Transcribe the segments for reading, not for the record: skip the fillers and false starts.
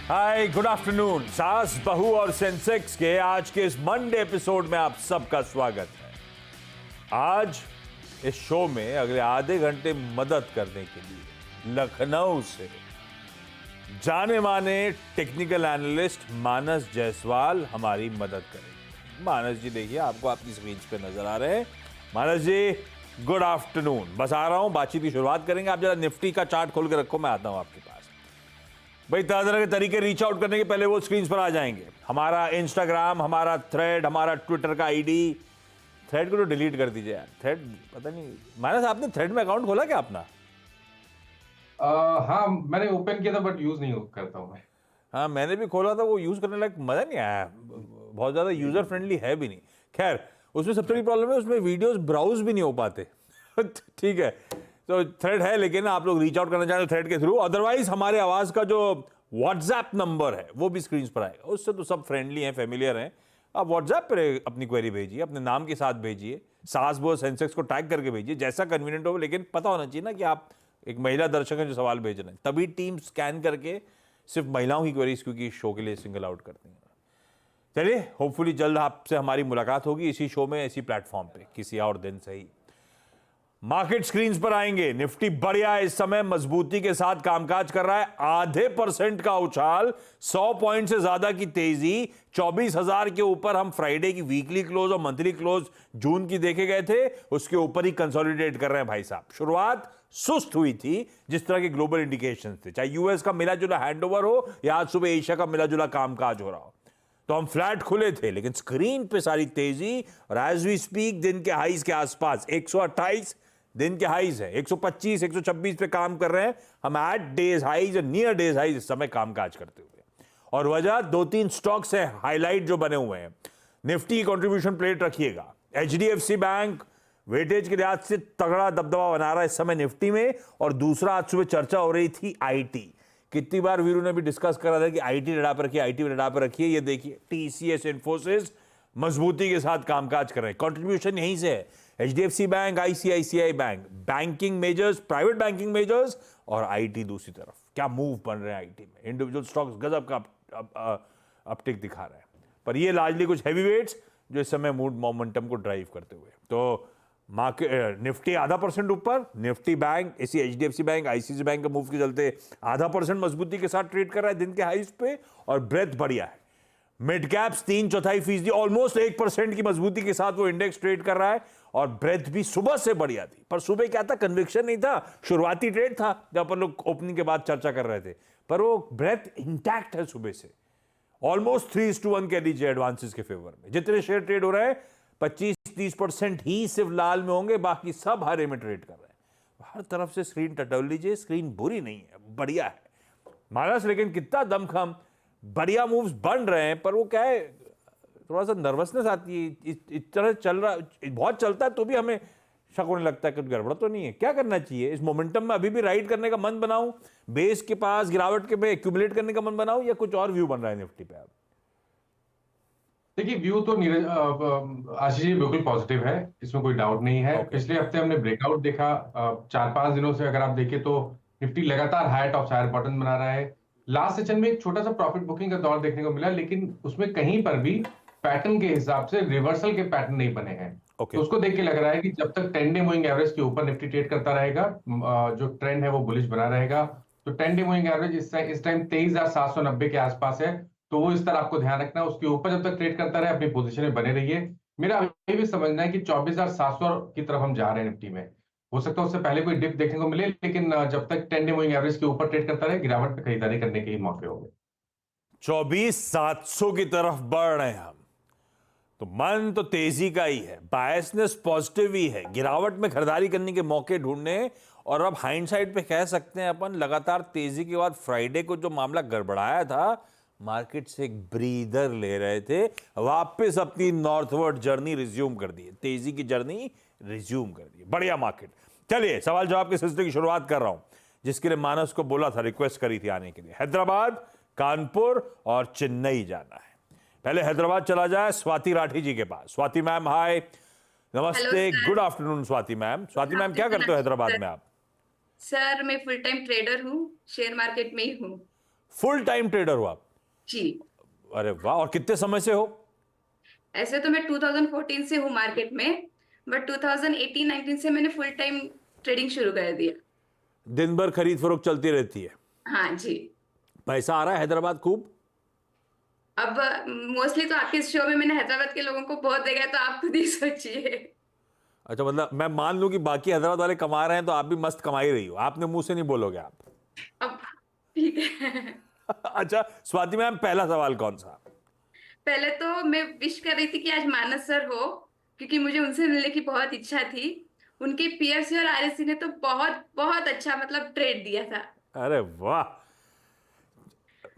हाय, good afternoon. सास, बहू और सेंसेक्स के आज के इस मंडे एपिसोड में आप सबका स्वागत है। आज इस शो में अगले आधे घंटे मदद करने के लिए लखनऊ से जाने माने टेक्निकल एनालिस्ट मानस जायसवाल हमारी मदद करेंगे। मानस जी देखिए, आपको आपकी स्क्रीन पे नजर आ रहे हैं। मानस जी, गुड आफ्टरनून। बस आ रहा हूं, बातचीत की शुरुआत करेंगे। आप जरा निफ्टी का चार्ट खोल के रखो, मैं आता हूं आपके पास। भाई, तरह तरह के तरीके रीच आउट करने के पहले वो स्क्रीन पर आ जाएंगे। हमारा इंस्टाग्राम, हमारा थ्रेड, हमारा ट्विटर का आईडी। थ्रेड को तो डिलीट कर दीजिए यार। थ्रेड पता नहीं, मानस आपने थ्रेड में अकाउंट खोला क्या अपना? हाँ, मैंने ओपन किया था बट यूज नहीं करता हूँ मैं। हाँ, मैंने भी खोला था, वो यूज करने लायक मजा नहीं आया। बहुत ज्यादा यूजर फ्रेंडली है भी नहीं। खैर, उसमें सबसे बड़ी प्रॉब्लम है, उसमें वीडियोस ब्राउज भी नहीं हो पाते। ठीक है, तो थ्रेड है, लेकिन आप लोग रीच आउट करना चाहें तो थ्रेड के थ्रू। अदरवाइज हमारे आवाज का जो व्हाट्सएप नंबर है वो भी स्क्रीन पर आएगा। उससे तो सब फ्रेंडली हैं, फेमिलियर हैं। आप व्हाट्सएप पर अपनी क्वेरी भेजिए, अपने नाम के साथ भेजिए, सास बहू सेंसेक्स को टैग करके भेजिए, जैसा कन्वीनियंट हो। लेकिन पता होना चाहिए ना कि आप एक महिला दर्शक हैं जो सवाल भेज रहे हैं, तभी टीम स्कैन करके सिर्फ महिलाओं की क्वेरीज क्योंकि शो के लिए सिंगल आउट करती हैं। चलिए, होपफुली जल्द आपसे हमारी मुलाकात होगी इसी शो में, इसी प्लेटफॉर्म पे, किसी और दिन सही। मार्केट स्क्रीन्स पर आएंगे। निफ्टी बढ़िया इस समय मजबूती के साथ कामकाज कर रहा है। आधे % का उछाल, 100 पॉइंट से ज्यादा की तेजी, 24,000 के ऊपर। हम फ्राइडे की वीकली क्लोज और मंथली क्लोज जून की देखे गए थे, उसके ऊपर ही कंसोलिडेट कर रहे हैं भाई साहब। शुरुआत सुस्त हुई थी, जिस तरह के ग्लोबल इंडिकेशंस थे, चाहे यूएस का मिला जुला हैंडओवर हो या आज सुबह एशिया का मिला जुला कामकाज हो रहा हो। तो हम फ्लैट खुले थे, लेकिन स्क्रीन पे सारी तेजी। और एज वी स्पीक दिन के हाइज के आसपास 128 दिन के हाइज है, 125 126 पे काम कर रहे हैं हम। At days highs, near days highs इस समय कामकाज करते हुए। और वजह 2-3 स्टॉक्स है हाईलाइट जो बने हुए हैं। निफ्टी की कंट्रीब्यूशन प्लेट रखिएगा। एचडीएफसी बैंक वेटेज के लिहाज से तगड़ा दबदबा बना रहा है इस समय निफ्टी में। और दूसरा, आज सुबह चर्चा हो रही थी आईटी। कितनी बार वीरू ने भी डिस्कस करा था कि आईटी रडा पर रखिए, आईटी रडा पर रखिए। ये देखिए, टीसीएस, इन्फोसिस मजबूती के साथ कामकाज कर रहे हैं। कंट्रीब्यूशन यहीं से है। HDFC bank, ICICI bank, banking measures, private banking measures, और आईटी दूसरी तरफ। क्या मूव बन रहे हैं आईटी में। इंडिविजुअल स्टॉक्स गजब का अपटिक दिखा रहे हैं। पर ये लार्जली कुछ हैवी वेट्स जो इस समय मूड मोमेंटम को ड्राइव करते हुए। तो मार्केट निफ्टी आधा % ऊपर। निफ्टी बैंक, इसी एचडीएफसी बैंक, आईसीआईसीआई बैंक के मूव के चलते आधा % मजबूती के साथ ट्रेड कर रहा है दिन के हाइज पे। और ब्रेथ बढ़िया है। मिड कैप्स 3/4%, ऑलमोस्ट 1% की मजबूती के साथ वो इंडेक्स ट्रेड कर रहा है। और ब्रेथ भी सुबह से बढ़िया थी। पर सुबह क्या था, कन्विक्शन नहीं था, शुरुआती ट्रेड था जब अपन लोग ओपनिंग के बाद चर्चा कर रहे थे। पर वो ब्रेथ इंटैक्ट है सुबह से। ऑलमोस्ट 3:1 कह लीजिए एडवांसेस के फेवर में। जितने शेयर ट्रेड हो रहे हैं, 25-30% ही सिर्फ लाल में होंगे, बाकी सब हरे में ट्रेड कर रहे हैं। हर तरफ से स्क्रीन टटोल लीजिए, स्क्रीन बुरी नहीं है, बढ़िया है मानस। लेकिन कितना दमखम बढ़िया मूव्स बन रहे हैं, पर वो क्या है, थोड़ा सा नर्वसनेस आती है। इस तरह चल रहा, बहुत चलता है तो भी हमें शक होने लगता है कुछ गड़बड़ तो नहीं है। क्या करना चाहिए इस मोमेंटम में? अभी भी राइड करने का मन बनाऊं, बेस के पास गिरावट के में एक्यूमुलेट करने का मन बनाऊं, या कुछ और व्यू बन रहा है निफ्टी पे? आप देखिए, व्यू तो आशीष जी बिल्कुल पॉजिटिव है, इसमें कोई डाउट नहीं है। ओके। पिछले हफ्ते हमने ब्रेकआउट देखा। 4-5 दिनों से अगर आप देखें तो निफ्टी लगातार हाई टॉप हायर बॉटम बना रहा है। लास्ट सेशन में एक छोटा सा प्रॉफिट बुकिंग का दौर देखने को मिला, लेकिन उसमें कहीं पर भी पैटर्न के हिसाब से रिवर्सल के पैटर्न नहीं बने हैं। ओके। तो उसको देख के लग रहा है कि जब तक 10 डे मूविंग एवरेज के ऊपर निफ्टी ट्रेड करता रहेगा, जो ट्रेंड है वो बुलिश बना रहेगा। तो 10 डे मूविंग एवरेज इस टाइम 23,790 के आसपास है। तो वो इस तरह आपको ध्यान रखना है, उसके ऊपर जब तक ट्रेड करता रहे अपनी पोजीशन में बने रहिए। मेरा अभी भी समझना है कि 24,700 की तरफ हम जा रहे हैं निफ्टी में। हो सकता है उससे पहले कोई डिप देखने को मिले, लेकिन जब तक 10 डे मूविंग एवरेज के ऊपर ट्रेड करता रहे, गिरावट पे खरीदारी करने के ही मौके होंगे। 24,700 की तरफ बढ़ रहे हैं हम, तो मन तो तेजी का ही है, बायसनेस पॉजिटिव ही है, गिरावट में खरीदारी करने के मौके ढूंढने। और अब हाइंडसाइड पे कह सकते हैं अपन, लगातार तेजी के बाद फ्राइडे को जो मामला गड़बड़ाया था, मार्केट से एक ब्रीदर ले रहे थे, वापस अपनी नॉर्थवर्ड जर्नी रिज्यूम कर दी, तेजी की जर्नी रिज्यूम कर दी। बढ़िया मार्केट। चलिए, सवाल जवाब के सिलसिले की शुरुआत कर रहा हूं, जिसके लिए मानस को बोला था, रिक्वेस्ट करी थी आने के लिए। हैदराबाद, कानपुर और चेन्नई जाना है। पहले हैदराबाद चला जाए स्वाति राठी जी के पास। स्वाति मैम, हाय, हेलो नमस्ते, sir. Good afternoon Swati ma'am. Swati ma'am, क्या करते हो हैदराबाद में आप? सर, मैं फुल टाइम ट्रेडर हूँ, शेयर मार्केट में ही हूँ। फुल टाइम ट्रेडर हो आप? जी। अरे वाह, और कितने समय से हो? ऐसे तो मैं 2014 से हूँ मार्केट में, बट 2018-19 से मैंने फुल टाइम ट्रेडिंग शुरू कर दिया। दिन भर खरीद फरोख्त चलती रहती है? हाँ जी। पैसा आ रहा है हैदराबाद खूब? अब मोस्टली तो आपके शो में मैंने हैदराबाद के लोगों को बहुत देखा है, तो आप खुद ही सोचिए। अच्छा, मतलब मैं मान लूं कि बाकी हैदराबाद वाले कमा रहे हैं तो आप भी मस्त कमा ही रही हो, आपने मुंह से नहीं बोलोगे आप? अब ठीक है। अच्छा स्वाति मैम, पहला सवाल कौन सा? पहले तो मैं विश कर रही थी कि आज मानस सर हो, क्योंकि मुझे उनसे मिलने की बहुत इच्छा थी। उनके पीएससी और आरएससी ने तो बहुत बहुत अच्छा मतलब ट्रेड दिया था, अरे वाह,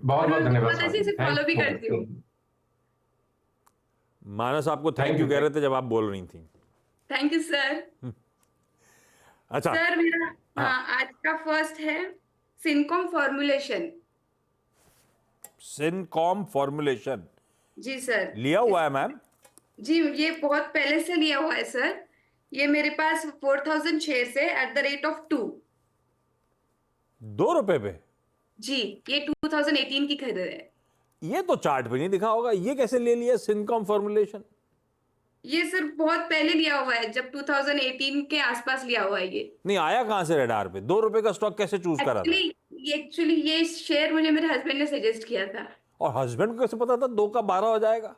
बहुत और मैं बहुत उनको धन्यवाद बहुत अच्छे से स्वाति, फॉलो भी थैंक करती हूँ। मानस आपको थैंक थैंक यू यू कह रहे थे जब आप बोल रही थी। Thank you sir. अच्छा। सर मेरा हाँ, हाँ, आज का फर्स्ट है सिनकॉम फॉर्मुलेशन। सिनकॉम फॉर्मुलेशन जी सर। लिया हुआ है मैम? जी, ये बहुत पहले से लिया हुआ है सर। ये मेरे पास 4000 शेयर है एट द रेट ऑफ 2। 2 रुपए पे? जी, ये 2018 की खरीद है। ये तो चार्ट पे नहीं दिखा होगा, ये कैसे ले लिया सिनकॉम फॉर्मुलेशन? ये सर बहुत पहले लिया हुआ है, जब 2018 के आसपास लिया हुआ है ये। नहीं आया कहां से रडार पे? 2 रुपए का स्टॉक कैसे चूज करा था? एक्चुअली ये शेयर मुझे मेरे हस्बैंड ने सजेस्ट किया था। और हस्बैंड को कैसे पता था 2 का 12 हो जाएगा?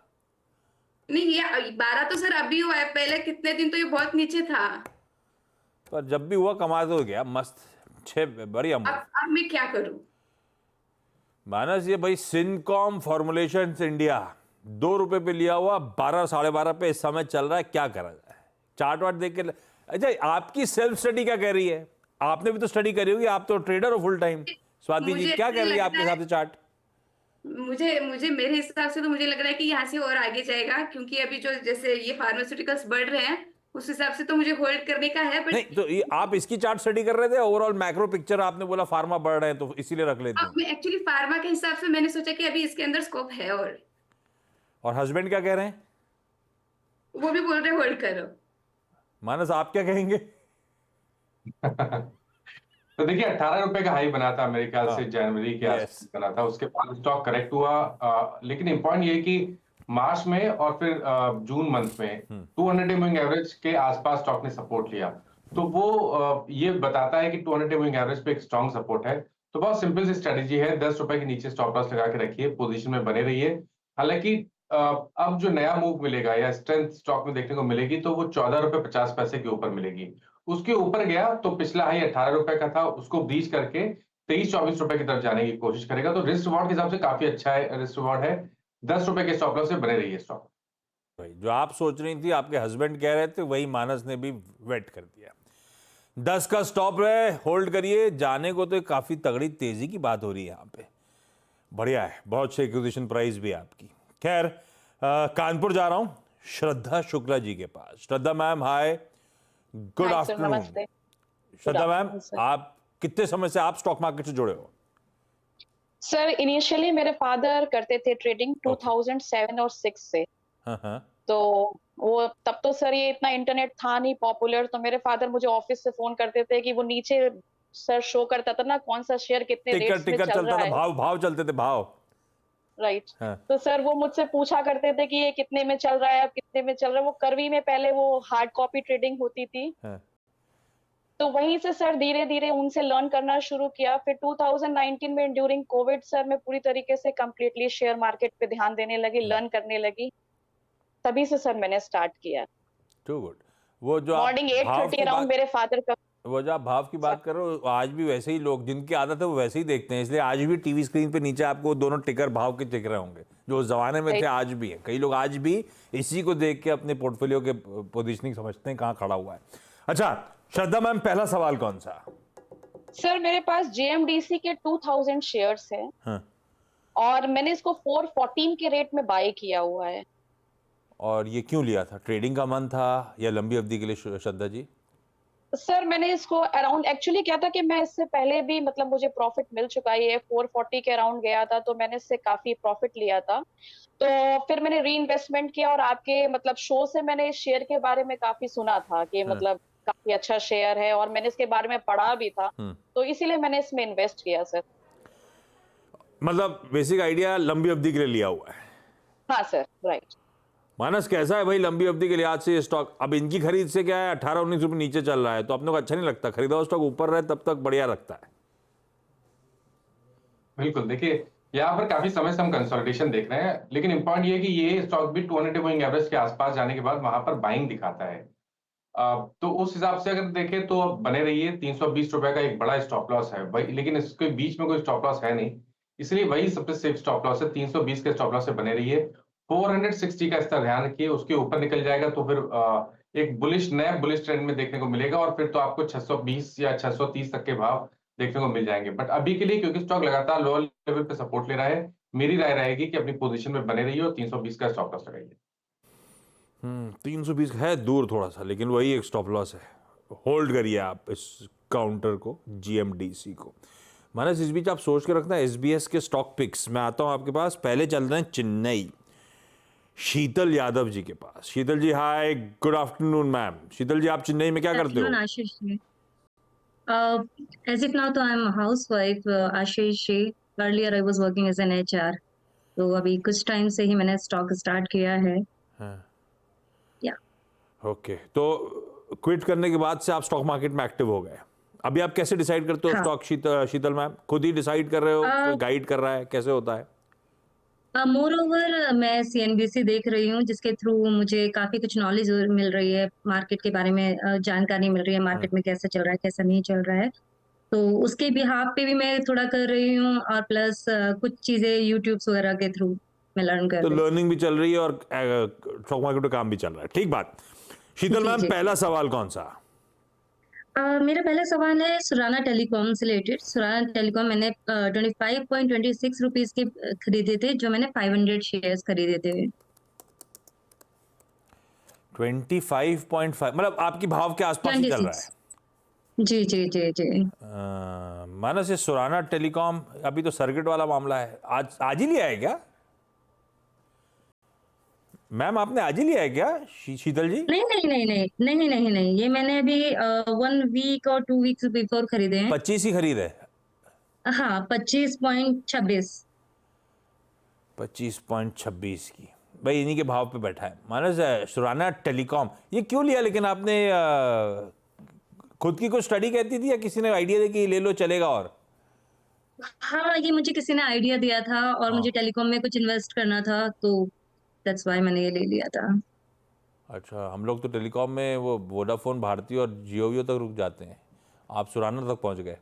नहीं, ये 12 तो सर अभी हुआ है, पहले कितने दिन तो ये बहुत नीचे था। पर जब भी हुआ कमा तो गया मस्त, 6 बढ़िया मूव। अब मैं क्या करूं? मानस ये भाई सिनकॉम फॉर्मुलेशन इंडिया 2 रुपए पे लिया हुआ, 12 12.5 पे इस समय चल रहा है, क्या करा जाए? चार्ट वार्ट देख के अच्छा, आपकी सेल्फ स्टडी क्या कह रही है? आपने भी तो स्टडी करी होगी, आप तो ट्रेडर हो फुल टाइम। स्वाति जी मुझे क्या कह रही है लगता आपके हिसाब से चार्ट? मुझे मुझे मेरे हिसाब से तो मुझे लग रहा है कि यहाँ से और आगे जाएगा, क्योंकि अभी जो जैसे ये फार्मास्यूटिकल्स बढ़ रहे हैं, उस हिसाब से तो मुझे होल्ड करने का है। नहीं बट तो ये आप इसकी चार्ट स्टडी कर रहे थे, ओवरऑल मैक्रो पिक्चर आपने बोला फार्मा बढ़ रहे हैं तो इसीलिए रख लेती अब हूँ। मैं एक्चुअली फार्मा के हिसाब से मैंने सोचा कि अभी इसके अंदर स्कोप है, और हस्बैंड क्या कह रहे हैं? वो भी बोल रहे होल्ड करो। मानस आप क्या कहेंगे? तो देखिए 18 रुपए का हाई बना था मेरे ख्याल से, हाँ, जनवरी के यस। आसपास बना था, उसके बाद स्टॉक करेक्ट हुआ। लेकिन इम्पॉर्टेंट ये है कि मार्च में और फिर जून मंथ में 200 मूविंग एवरेज के आसपास स्टॉक ने सपोर्ट लिया। तो वो ये बताता है कि 200 मूविंग एवरेज पे एक स्ट्रॉन्ग सपोर्ट है। तो बहुत सिंपल सी स्ट्रेटेजी है, 10 रुपए के नीचे स्टॉप लॉस लगा के रखिए, पोजीशन में बने रहिए। हालांकि अब जो नया मूव मिलेगा या स्ट्रेंथ स्टॉक में देखने को मिलेगी, तो वो 14 रुपए 50 पैसे के ऊपर मिलेगी। उसके ऊपर गया तो पिछला हाई 18 रुपए का था, उसको ब्रीच करके 23-24 रुपए की तरफ जाने की कोशिश करेगा। तो रिस्क रिवॉर्ड के हिसाब से काफी अच्छा है, रिस्क रिवॉर्ड है। 10 रुपए के स्टॉप लॉस से बने रहिए स्टॉक। भाई जो आप सोच रही थी, आपके हस्बैंड कह रहे थे, वही मानस ने भी वेट कर दिया। 10 का स्टॉप रहे, होल्ड करिए। जाने को तो काफी तगड़ी तेजी की बात हो रही है यहाँ पे, बढ़िया है, बहुत अच्छी एक्विजिशन प्राइस भी है आपकी। खैर कानपुर जा रहा हूं श्रद्धा शुक्ला जी के पास। Shraddha ma'am hi, good hi sir, afternoon. नमस्ते। Shraddha ma'am, afternoon sir. आप कितने समय से आप स्टॉक मार्केट से जुड़े हो? सर इनिशियली मेरे फादर करते थे ट्रेडिंग 2007 और 6 से। हाँ। तो वो तब तो सर ये इतना इंटरनेट था नहीं पॉपुलर, तो मेरे फादर मुझे ऑफिस से फोन करते थे कि वो नीचे सर शो करता था ना कौन सा शेयर कितने टिकर रेट्स में टिकर चल चलता रहा था, है। भाव चलते थे, भाव। राइट। हाँ। तो सर वो मुझसे पूछा करते थे कि ये कितने में चल रहा है, अब कितने में चल रहा है। वो करवी में पहले वो हार्ड कॉपी ट्रेडिंग होती थी, हाँ। तो वहीं से सर धीरे धीरे उनसे लर्न करना शुरू किया। फिर 2019 में ड्यूरिंग कोविड सर मैं पूरी तरीके से कंप्लीटली शेयर मार्केट पे ध्यान देने लगी, लर्न करने लगी। तभी से सर मैंने स्टार्ट किया। Too good. वो जो आप मॉर्निंग भाव 8:30 की अराउंड बात, मेरे फादर का। वो जो आप भाव की बात कर रहे हो, आज भी वैसे ही लोग, जिनकी आदत है वो वैसे ही देखते हैं, इसलिए आज भी टीवी स्क्रीन पे नीचे आपको दोनों टिकर भाव के दिख रहे होंगे, जो उस जमाने में थे आज भी है। कई लोग आज भी इसी को देख के अपने पोर्टफोलियो के पोजीशनिंग समझते हैं कहाँ खड़ा हुआ है। अच्छा श्रद्धा मैम, पहला सवाल कौन सा? सर मेरे पास जेएमडीसी के 2000 शेयर्स है। हाँ। और मैंने इसको 414 के रेट में बाय किया हुआ है। और ये क्यों लिया था? ट्रेडिंग का मन था या लंबी अवधि के लिए श्रद्धा जी? सर मैंने इसको अराउंड, एक्चुअली क्या था कि मैं इससे पहले भी मतलब मुझे प्रॉफिट मिल चुका है, ये 440 के अराउंड गया था, तो मैंने इससे काफी प्रॉफिट लिया था। तो फिर मैंने री इन्वेस्टमेंट किया, और आपके मतलब शो से मैंने इस शेयर के बारे में काफी सुना था कि मतलब काफी अच्छा शेयर है, और मैंने इसके बारे में पढ़ा भी था, तो इसीलिए मैंने इसमें इन्वेस्ट किया सर। मतलब बेसिक आइडिया लंबी अवधि के लिए लिया हुआ है। हाँ सर, राइट। मानस कैसा है भाई लंबी अवधि के लिहाज से ये स्टॉक? अब इनकी खरीद से क्या है, 18-19 रुपए नीचे चल रहा है तो अपने को अच्छा नहीं लगता, खरीदा हुआ स्टॉक ऊपर रहे तब तक बढ़िया लगता है। बिल्कुल, देखिए यहाँ पर काफी समय से हम कंसोलिडेशन देख रहे हैं, लेकिन इंपॉर्टेंट ये है कि ये स्टॉक भी 200 मूविंग एवरेज के आसपास जाने के बाद वहां पर बाइंग दिखाता है। तो उस हिसाब से अगर देखें तो अब बने रहिए, 320 रुपए का एक बड़ा स्टॉप लॉस है वही, लेकिन इसके बीच में कोई स्टॉप लॉस है नहीं, इसलिए वही सबसे सेफ स्टॉप लॉस है। 320 के स्टॉप लॉस से बने रहिए। 460 का स्तर ध्यान रखिए, उसके ऊपर निकल जाएगा तो फिर एक नया बुलिश ट्रेंड में देखने को मिलेगा और फिर तो आपको 620 या 630 तक के भाव देखने को मिल जाएंगे। बट अभी के लिए क्योंकि स्टॉक लगातार लोअर लेवल पे सपोर्ट ले रहा है, मेरी राय रहेगी कि अपनी पोजीशन में बने रहिए और 320 का स्टॉप लॉस लगाइए। 320 है दूर थोड़ा सा, लेकिन वही एक स्टॉप लॉस है। होल्ड करिए आप इस काउंटर को, GMDC को। मानस इस बीच आप सोच के रखना SBS के स्टॉक पिक्स। मैं आता हूं आपके पास, पहले चल रहे हैं चेन्नई, शीतल यादव जी के पास। शीतल जी हाय, गुड आफ्टरनून मैम। शीतल जी आप चेन्नई में क्या करते हो? Ashish ji, as of now तो I'm a housewife, Ashish ji. Earlier I was working as an HR, तो अभी कुछ टाइम से ही मैंने स्टॉक स्टार्ट किया है। या ओके, तो क्विट करने के बाद से आप स्टॉक मार्केट में एक्टिव हो गए। अभी आप कैसे डिसाइड करते हो हाँ। स्टॉक? शीतल मैम खुद ही डिसाइड कर रहे हो, कोई गाइड कर रहा है, कैसे होता है? मोर ओवर मैं CNBC देख रही हूँ, जिसके थ्रू मुझे काफी कुछ नॉलेज मिल रही है, मार्केट के बारे में जानकारी मिल रही है, मार्केट में कैसा चल रहा है कैसा नहीं चल रहा है। तो उसके बिहाफ पे भी मैं थोड़ा कर रही हूँ, और प्लस कुछ चीजें यूट्यूब्स वगैरह के थ्रू मैं लर्न कर तो रही हूँ। लर्निंग भी चल रही है और स्टॉक मार्केट में काम भी चल रहा है, ठीक बात। शीतल जी, मैम जी। पहला सवाल कौन सा? मेरा पहला सवाल है सुराना टेलीकॉम से रिलेटेड। सुराना टेलीकॉम मैंने 25.26 रुपीज के खरीदे थे, जो मैंने 500 शेयर्स खरीदे थे। 25.5 मतलब आपकी भाव के आसपास ही चल रहा है। 26। जी जी जी जी। मानस ये सुराना टेलीकॉम अभी तो सर्किट वाला मामला है, आज ही लिया है क्या मैम? आपने आज ही लिया है क्या शीतल जी? नहीं नहीं नहीं नहीं नहीं नहीं नहीं, ये मैंने अभी 1 वीक और 2 वीक्स बिफोर खरीदे हैं। 25 ही खरीद है? हाँ, 25.26। 25.26 की भाई इन्हीं के भाव पे बैठा है। मानस सुराना टेलीकॉम ये क्यों लिया? लेकिन आपने खुद की कोई स्टडी कहती थी या किसी ने आइडिया दिया कि ले लो चलेगा? और हाँ, ये मुझे किसी ने आइडिया दिया था और मुझे टेलीकॉम में कुछ इन्वेस्ट करना था, तो दैट्स व्हाई मैंने ये ले लिया था। अच्छा, हम लोग तो टेलीकॉम में वो वोडाफोन, भारती और जियो तक रुक जाते हैं, आप सुराना तक पहुंच गए।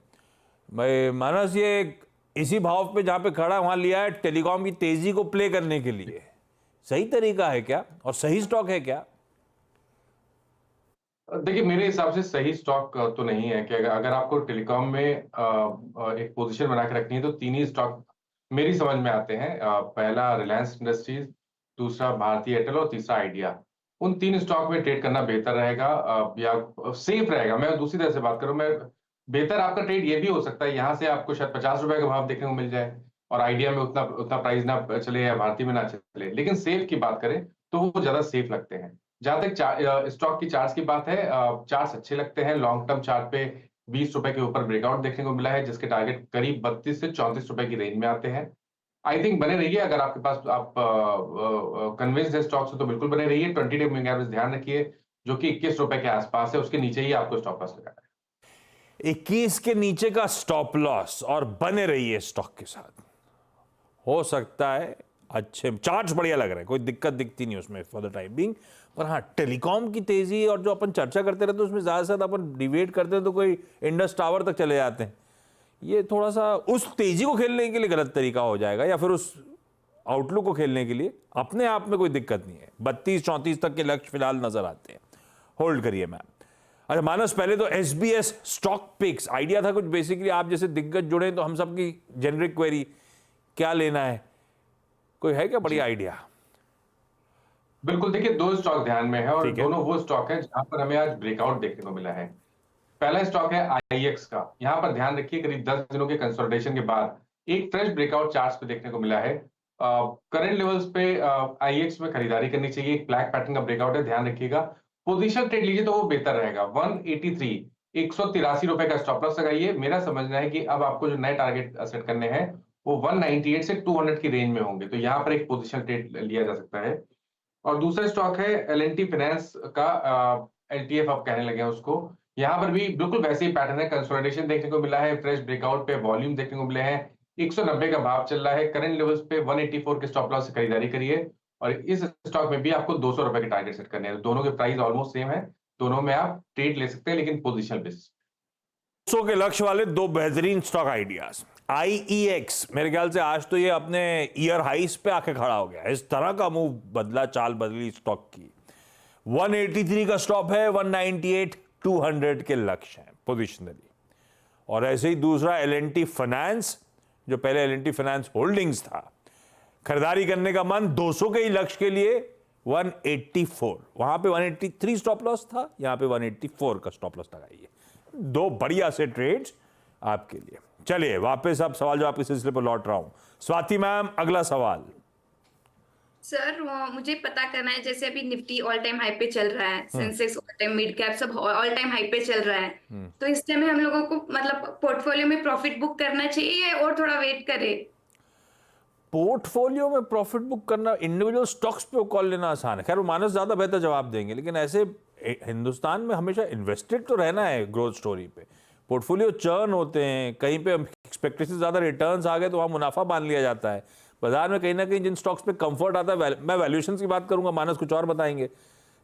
भाई मानस ये इसी भाव पे जहाँ पे खड़ा वहाँ लिया है टेलीकॉम की तेजी को प्ले करने के लिए, सही तरीका है क्या और सही स्टॉक है क्या? देखिए मेरे हिसाब से सही स्टॉक तो नहीं है कि अगर आपको टेलीकॉम में एक पोजीशन बना के रखनी है तो 3 ही स्टॉक मेरी समझ में आते हैं। पहला रिलायंस इंडस्ट्रीज, दूसरा भारती एयरटेल और तीसरा आइडिया। उन 3 स्टॉक में ट्रेड करना बेहतर रहेगा या सेफ रहेगा। मैं दूसरी तरह से बात करूं, मैं बेहतर आपका ट्रेड ये भी हो सकता है, यहाँ से आपको शायद 50 रुपए का भाव देखने को मिल जाए और आइडिया में उतना प्राइस ना चले या भारती में ना चले, लेकिन सेफ की बात करें तो वो ज्यादा सेफ लगते हैं। जहां तक स्टॉक की चार्ट्स की बात है, चार्ट्स अच्छे लगते हैं। लॉन्ग टर्म चार्ट पे 20 रुपए के ऊपर ब्रेकआउट देखने को मिला है, जिसके टारगेट करीब 32 से 34 रुपए की रेंज में आते हैं। आई थिंक बने रहिए, अगर आपके पास आप कन्विंस्ड है स्टॉक से तो बिल्कुल बने रहिए। 20 डे मूविंग एवरेज ध्यान रखिए जो कि 21 रुपए के आसपास है, उसके नीचे ही आपको स्टॉप लॉस लगाना है। 21 के नीचे का स्टॉप लॉस और बने रहिए स्टॉक के साथ। हो सकता है अच्छे चार्ट्स बढ़िया लग रहे हैं, कोई दिक्कत दिखती नहीं उसमें फॉर द टाइम बिंग। पर हाँ, टेलीकॉम की तेजी और जो अपन चर्चा करते रहते हैं उसमें ज़्यादा से ज़्यादा अपन डिबेट करते हैं तो कोई इंडस टावर तक चले जाते हैं। ये थोड़ा सा उस तेजी को खेलने के लिए गलत तरीका हो जाएगा, या फिर उस आउटलुक को खेलने के लिए अपने आप में कोई दिक्कत नहीं है। 32-34 तक के लक्ष्य फिलहाल नजर आते हैं, होल्ड करिए मैम। अच्छा मानस, पहले तो SBS स्टॉक पिक्स आइडिया था कुछ, बेसिकली आप जैसे दिग्गज जुड़े तो हम सबकी जेनरिक क्वेरी क्या लेना है, कोई है क्या बढ़िया आइडिया? बिल्कुल, देखिए 2 स्टॉक ध्यान में है और दोनों वो स्टॉक है जहां पर हमें आज ब्रेकआउट देखने को मिला है। पहला स्टॉक है IEX का। यहां पर ध्यान रखिए, करीब 10 दिनों के कंसोलिडेशन के बाद एक फ्रेश ब्रेकआउट चार्ट्स पे देखने को मिला है। करंट लेवल्स पे IEX में खरीदारी करनी चाहिए। एक ब्लैक पैटर्न का ब्रेकआउट है, ध्यान रखिएगा। पोजीशन ट्रेड लीजिए तो वो बेहतर रहेगा। 183 183 रुपए का स्टॉप लॉस लगाइए। मेरा समझना है कि अब आपको जो नए टारगेट सेट करने हैं वो 198 से 200 की रेंज में होंगे, तो यहाँ पर एक पोजीशन ट्रेड लिया जा सकता है। और दूसरा स्टॉक है L&T फाइनेंस का, LTF आप कहने लगे हैं उसको। यहाँ पर भी बिल्कुल वैसे ही पैटर्न है, कंसोलिडेशन देखने को मिला है, फ्रेश ब्रेकआउट पे वॉल्यूम देखने को मिले हैं, 190 का भाव चल रहा है, करंट लेवल्स पे 184 के स्टॉप लॉस से खरीदारी करिए। और इस स्टॉक में भी आपको 200 रुपए के टारगेट सेट करने हैं, दोनों के प्राइस ऑलमोस्ट सेम है, दोनों में आप ट्रेड ले सकते हैं लेकिन पोजिशनल बेसिस। 200 के लक्ष्य वाले दो बेहतरीन स्टॉक आइडियाज। IEX मेरे ख्याल से आज तो ये अपने ईयर हाइस पे आके खड़ा हो गया, इस तरह का मूव बदला, चाल बदली स्टॉक की। 183 का स्टॉप है, 198 200 के लक्ष्य हैं पोजिशनली। और ऐसे ही दूसरा L&T फाइनेंस, जो पहले L&T फाइनेंस होल्डिंग्स था, खरीदारी करने का मन 200 के ही लक्ष्य के लिए 184, वहां पे 183 स्टॉप लॉस था, यहां पे 184 का स्टॉप लॉस लगाइए। दो बढ़िया से ट्रेड्स आपके लिए। चलिए वापस अब सवाल जवाब के सिलसिले पर लौट रहा हूं। स्वाति मैम, अगला सवाल। सर मुझे पता करना है, जैसे अभी निफ्टी ऑल टाइम हाई पे चल रहा है, Sensex all time, mid cap सब ऑल टाइम हाई पे चल रहा है, तो इस टाइम हम लोगों को मतलब पोर्टफोलियो में प्रॉफिट बुक करना चाहिए और थोड़ा वेट करे? पोर्टफोलियो में प्रॉफिट बुक करना, इंडिविजुअल स्टॉक्स पे कॉल लेना आसान है। खैर वो मानस ज्यादा बेहतर जवाब देंगे, लेकिन ऐसे हिंदुस्तान में हमेशा इन्वेस्टेड तो रहना है ग्रोथ स्टोरी पे। पोर्टफोलियो चर्न होते हैं, कहीं पे एक्सपेक्टेशन ज्यादा रिटर्न्स आ गए तो वहां मुनाफा मान लिया जाता है। बाजार में कहीं ना कहीं जिन स्टॉक्स पे कंफर्ट आता है, मैं वैल्यूएशन की बात करूंगा, मानस कुछ और बताएंगे,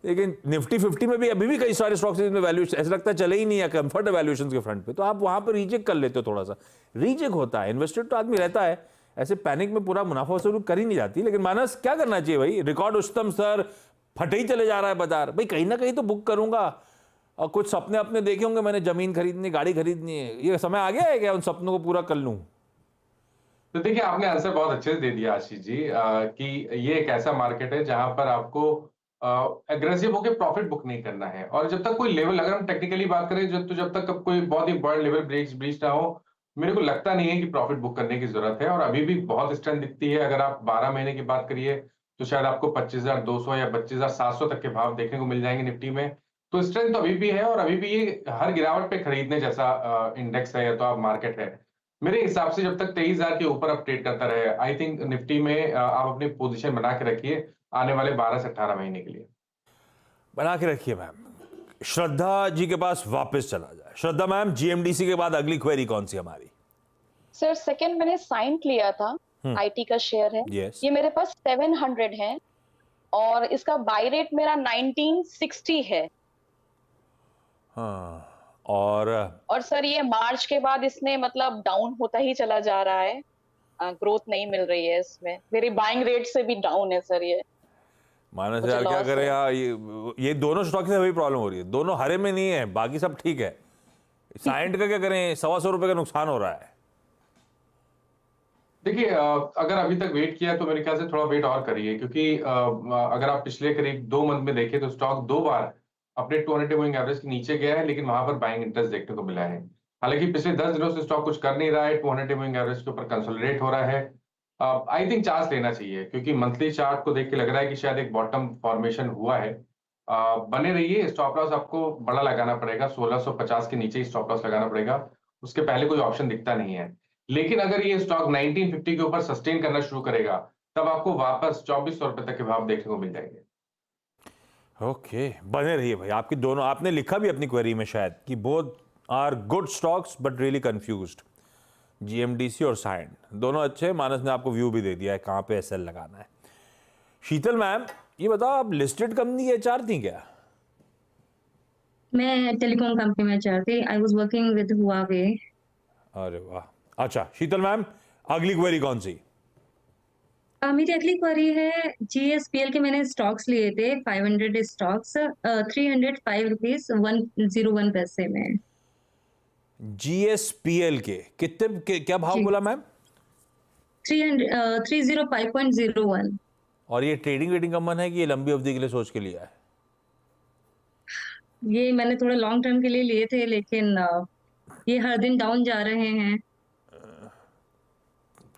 लेकिन निफ्टी 50 में भी अभी भी कई सारे स्टॉक्स जिनमें वैल्यूएशन ऐसा लगता है चले ही नहीं है, कंफर्ट है वैल्यूएशन के फ्रंट पे, तो आप वहां पर रीचेक कर लेते हो, थोड़ा सा रीचेक होता है। इन्वेस्टेड तो आदमी रहता है, ऐसे पैनिक में पूरा मुनाफा वसूल कर ही नहीं जाती। लेकिन मानस क्या करना चाहिए भाई? रिकॉर्ड उच्चतम स्तर, फटे ही चले जा रहा है बाजार, भाई कहीं ना कहीं तो बुक करूंगा। और कुछ सपने अपने देखे होंगे मैंने, जमीन खरीदनी, गाड़ी खरीदनी है, ये समय आ गया है क्या उन सपनों को पूरा कर लूं? तो देखिए, आपने आंसर बहुत अच्छे से दे दिया आशीष जी, कि ये एक ऐसा मार्केट है जहां पर आपको एग्रेसिव होकर प्रॉफिट बुक नहीं करना है। और जब तक कोई लेवल, अगर हम टेक्निकली बात करें, जब तक कोई बहुत ही बड़ा लेवल ब्रीच ना हो, मेरे को लगता नहीं है कि प्रॉफिट बुक करने की जरूरत है। और अभी भी बहुत स्ट्रेंथ दिखती है। अगर आप 12 महीने की बात करिए तो शायद आपको 25,200 या 25,700 तक के भाव देखने को मिल जाएंगे निफ्टी में। तो स्ट्रेंथ तो अभी भी है, और अभी भी ये हर गिरावट पे खरीदने जैसा इंडेक्स है या तो आप मार्केट है। मेरे हिसाब से जब तक 23,000 के ऊपर आप ट्रेड करता रहे, आई थिंक निफ्टी में आप अपनी पोजीशन बना के रखिए आने वाले 12 से 18 महीने के लिए। बना के रखिए मैम। श्रद्धा जी के पास वापस चला जाए। श्रद्धा मैम, GMDC के बाद अगली क्वेरी कौन सी हमारी? सर सेकंड मैंने साइंट लिया था, IT का शेयर है। Yes. ये मेरे पास 700 है और इसका बाय रेट मेरा 1960 है। हाँ, और सर ये मार्च के बाद इसने मतलब डाउन होता ही चला जा रहा है, ग्रोथ नहीं मिल रही है इसमें, मेरी बाइंग रेट से भी डाउन है सर ये। मानस मुझे यार क्या loss करें है। यार, ये दोनों स्टॉक से वही प्रॉब्लम हो रही है, दोनों हरे में नहीं है, बाकी सब ठीक है। साइंट का क्या करें? 125 रुपए का नुकसान हो रहा है। देखिए, अगर अभी तक वेट किया तो मेरे ख्याल से थोड़ा वेट और करिए, क्योंकि अगर आप पिछले करीब 2 मंथ में देखें तो स्टॉक 2 बार अपने 200 मूविंग एवरेज के नीचे गया है, लेकिन वहां पर बाइंग इंटरेस्ट देखने को मिला है। हालांकि पिछले 10 दिनों से स्टॉक कुछ कर नहीं रहा है, 200 मूविंग एवरेज के ऊपर कंसोलिडेट हो रहा है। आई थिंक चांस लेना चाहिए, क्योंकि मंथली चार्ट को देख के लग रहा है कि शायद एक बॉटम फॉर्मेशन हुआ है। बने रहिए, स्टॉप लॉस आपको बड़ा लगाना पड़ेगा, 1650 के नीचे ही स्टॉप लॉस लगाना पड़ेगा, उसके पहले कोई ऑप्शन दिखता नहीं है। लेकिन अगर ये स्टॉक 1950 के ऊपर सस्टेन करना शुरू करेगा, तब आपको वापस 2400 रुपए तक के भाव देखने को मिल जाएंगे। ओके, बने रहिए भाई। आपकी दोनों, आपने लिखा भी अपनी क्वेरी में शायद कि both are good stocks but really confused. GMDC और साइंट दोनों अच्छे। मानस ने आपको व्यू भी दे दिया है कहाँ पे SL लगाना है। शीतल मैम, ये बताओ आप लिस्टेड कंपनी के HR थी क्या? मैं टेलीकॉम कंपनी में चाहती, I was working with Huawei. अरे वाह, अच्छा शीतल मैम, अगली क्वेरी कौन सी? मेरी अगली क्वेरी है, GSPL के मैंने स्टॉक्स लिए थे 500 स्टॉक्स, 305 रुपीज 101 पैसे में। GSPL के कितने क्या भाव जी। बोला मैम? 305.01। और ये ट्रेडिंग वेडिंग का मन है कि ये लंबी अवधि के लिए सोच के लिया है? ये मैंने थोड़ा लॉन्ग टर्म के लिए लिए थे, लेकिन ये हर दिन डाउन जा रहे हैं।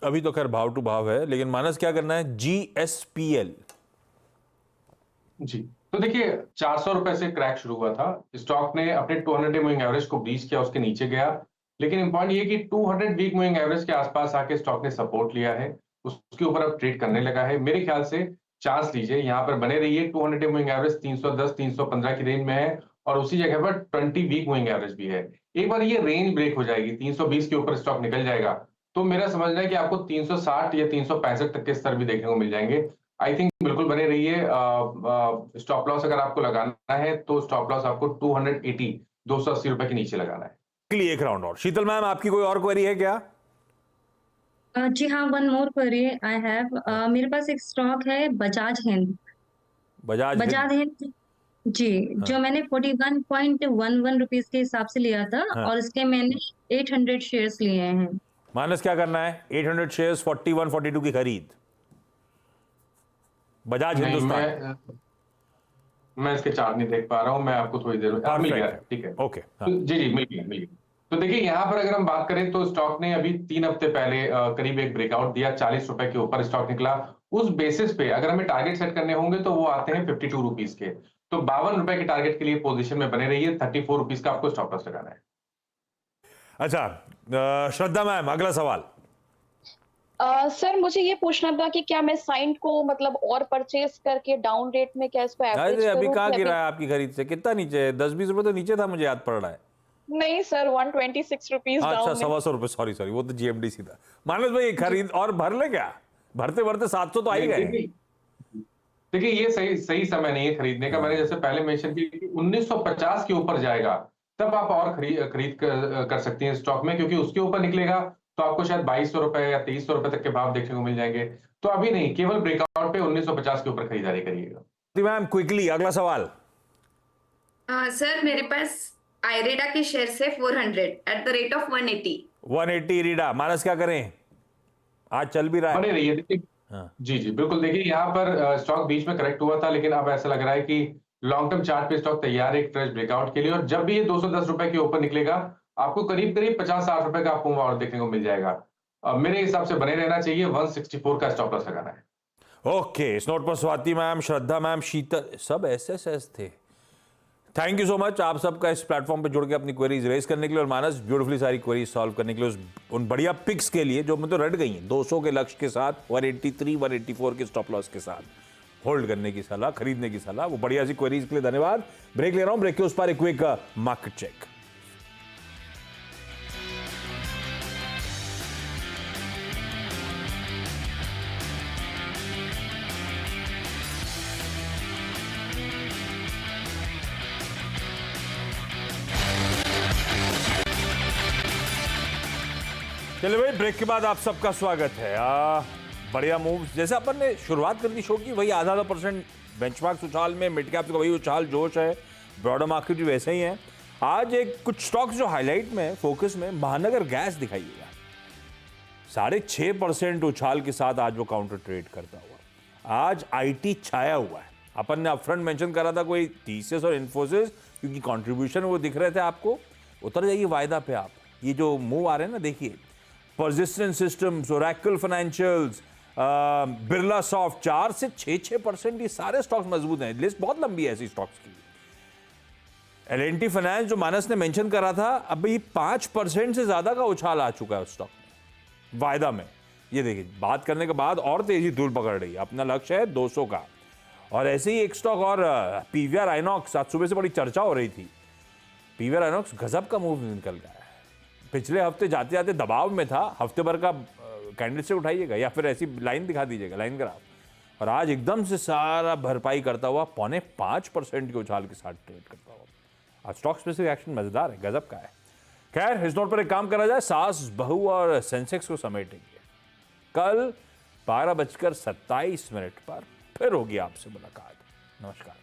अभी तो खैर भाव टू भाव है, लेकिन मानस क्या करना है? GSPL जी, तो देखिए 400 रुपए से क्रैक शुरू हुआ था, स्टॉक ने अपने 200 मूविंग एवरेज को ब्रीच किया, उसके नीचे गया, लेकिन इंपॉर्टेंट ये कि 200 वीक मूविंग एवरेज के आसपास आके स्टॉक ने सपोर्ट लिया है, उसके ऊपर अब ट्रेड करने लगा है। मेरे ख्याल से चांस लीजिए, यहाँ पर बने रहिए। 200 मूविंग एवरेज 310 315 की रेंज में है और उसी जगह पर 20 वीक मूविंग एवरेज भी है। एक बार ये रेंज ब्रेक हो जाएगी, 320 के ऊपर स्टॉक निकल जाएगा, तो मेरा समझना है कि आपको 360 या 365 तक के स्तर भी देखने को मिल जाएंगे। आई थिंक बिल्कुल बने रहिए। स्टॉप लॉस अगर आपको लगाना है तो स्टॉप लॉस आपको 280 280 रुपए के नीचे लगाना है। एक राउंड और। शीतल मैम, आपकी कोई और क्वेरी है क्या? जी हाँ, one more query I have. मेरे पास एक स्टॉक है बजाज हिंद। बजाज बजाज हिंद जी, जो मैंने 41.11 रुपीज के हिसाब से लिया था, और इसके मैंने 800 शेयर्स लिए हैं। माइनस क्या करना है? 800 शेयर्स 41 42 की खरीद बजाज नहीं, हिंदुस्तान। मैं इसके चार्ट नहीं देख पा रहा हूं, मैं आपको थोड़ी देर में मिल गया है, ठीक है। ओके, तो जी मिल गया। तो देखिए यहाँ पर अगर हम बात करें तो स्टॉक ने अभी 3 हफ्ते पहले करीब एक ब्रेकआउट दिया, 40 रुपए के ऊपर स्टॉक निकला। उस बेसिस पे अगर हमें टारगेट सेट करने होंगे तो वो आते हैं 52 रुपीज के। तो 52 रुपए के टारगेट के लिए पोजीशन में बने रहिए। 34 रुपीज का आपको स्टॉप लॉस लगाना है। अच्छा, श्रद्धा मैम, अगला सवाल। सर मुझे ये पूछना था कि क्या मैं साइंट को मतलब और परचेज करके डाउन रेट में क्या इसको एवरेज अरे अभी करूं कहाँ कि गिरा है आपकी खरीद से? कितना नीचे है? 10-20 रुपए तो नीचे था, मुझे याद पड़ रहा है। नहीं सर, 126 रुपीज अच्छा, डाउन है। 125 रुपए, सॉरी, वो तो जीएमडीसी था। मानस भाई, खरीद और भर ले क्या? भरते भरते 700 तो आ ही गए। देखिए ये सही समय नहीं है खरीदने का। मैंने जैसे पहले मेंशन किया कि 1950 के ऊपर जाएगा तब आप और खरीद कर सकती हैं स्टॉक में, क्योंकि उसके ऊपर निकलेगा तो आपको शायद 2200 रुपए या 2300 रुपए तक के भाव देखने को मिल जाएंगे। तो अभी नहीं, केवल ब्रेकआउट पे 1950 के ऊपर खरीदारी करिएगा। मैम क्विकली अगला सवाल। सर मेरे पास आयरेडा के शेयर है 400 एट द रेट ऑफ 180। 180 रीडा। मानस क्या करें? आज चल भी रहा है। बने रहिए। देखिए जी बिल्कुल। देखिए यहाँ पर स्टॉक बीच में करेक्ट हुआ था, लेकिन अब ऐसा लग रहा है कि लॉन्ग टर्म चार्ट पे स्टॉक तैयार है एक फ्रेश ब्रेकआउट के लिए। और जब भी ये 210 रुपए के ऊपर निकलेगा, आपको करीब 50-60 रुपए का आपको और देखने को मिल जाएगा। मेरे हिसाब से बने रहना चाहिए। 164 का स्टॉप लॉस लगाना है। ओके, इस नोट पर स्वाति मैम, श्रद्धा मैम, शीतल, सब एसएसएस थे। थैंक यू सो मच आप सबका इस प्लेटफॉर्म पे जुड़ के अपनी क्वेरीज रेज करने के लिए, और मानस ब्यूटीफुली सारी क्वेरीज सॉल्व करने के लिए, उन बढ़िया पिक्स के लिए जो मतलब रट गई हैं। 200 के लक्ष्य के साथ, 183 184 के स्टॉप लॉस के साथ होल्ड करने की सलाह, खरीदने की सलाह, वो बढ़िया सी क्वेरीज के लिए धन्यवाद। ब्रेक ले रहा हूं, ब्रेक के उस पर एक क्विक मार्केट चेक। चलिए भाई, ब्रेक के बाद आप सबका स्वागत है। बढ़िया मूव, जैसे अपन ने शुरुआत कर दी शो की, वही आधा % बेंचमार्क उछाल में, मिड कैप का वही उछाल जोश है, ब्रॉडर मार्केट भी वैसे ही है। आज एक कुछ स्टॉक्स जो हाईलाइट में, फोकस में, महानगर गैस दिखाइएगा 6.5% उछाल के साथ आज वो काउंटर ट्रेड करता हुआ। आज आईटी छाया हुआ है। अपन ने अपफ्रंट मेंशन करा था कोई टीसीएस और इन्फोसिस, क्योंकि कंट्रीब्यूशन वो दिख रहे थे आपको। उतर जाइए वायदा पे आप। ये जो मूव आ रहे हैं ना, देखिए, persistent systems, Oracle financials, Birla soft, 4 से 6% ये सारे स्टॉक्स मजबूत हैं। लिस्ट बहुत लंबी है ऐसी स्टॉक्स की। एल&टी फाइनेंस जो मानस ने मेंशन करा था, अभी 5% से ज्यादा का उछाल आ चुका है उस स्टॉक में वायदा में। ये देखिए, बात करने के बाद और तेजी दूर पकड़ रही है। अपना लक्ष्य है 200 का। और ऐसे ही एक स्टॉक और, पीवीआर आइनॉक्स, आज सुबह से बड़ी चर्चा हो रही थी। पीवीआर आइनॉक्स गजब का मूव निकल गया है। पिछले हफ्ते जाते जाते दबाव में था, हफ्ते भर का कैंडल से उठाइएगा या फिर ऐसी लाइन दिखा दीजिएगा, लाइन ग्राफ, और आज एकदम से सारा भरपाई करता हुआ 0.5% के उछाल के साथ ट्रेड करता हुआ। आज स्टॉक स्पेसिफिक एक्शन मजेदार है, गजब का है। खैर, इस नोट पर एक काम करा जाए, सास बहू और सेंसेक्स को समेटेंगे। कल 12:27 पर फिर होगी आपसे मुलाकात। नमस्कार।